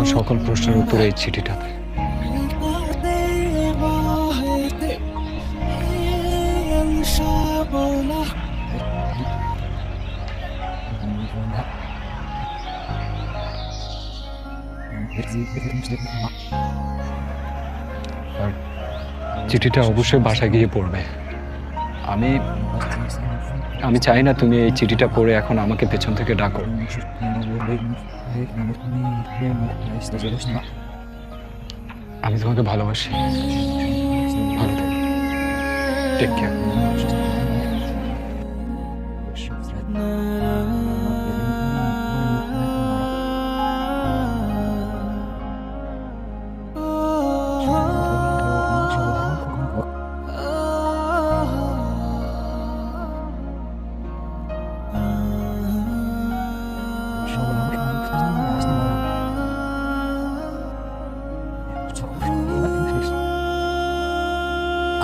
আমার সকল প্রশ্নের উত্তর এই চিঠিটাতে। আর চিঠিটা অবশ্যই বাসায় গিয়ে পড়বে। আমি আমি চাই না তুমি এই চিঠিটা পড়ে এখন আমাকে পেছন থেকে ডাকো। আমি তোমাকে ভালোবাসি। ভালো থেকো। Take care.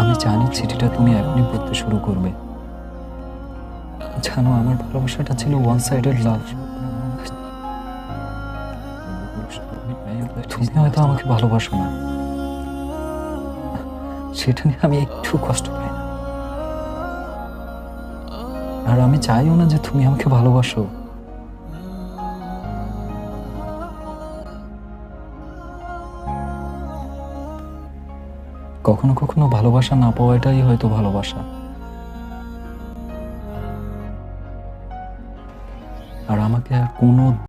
আমি জানি চিঠিটা তুমি এখনই পড়তে শুরু করবে। জানো, আমার ভালোবাসাটা ছিল ওয়ান সাইডেড লাভ। তুমি হয়তো আমাকে ভালোবাসো না, সেটা নিয়ে আমি একটু কষ্ট পাই না। আর আমি চাইও না যে তুমি আমাকে ভালোবাসো। কখনো কখনো ভালোবাসা না পাওয়াটাই হয়তো ভালোবাসা। আর আমাকে আর কোনো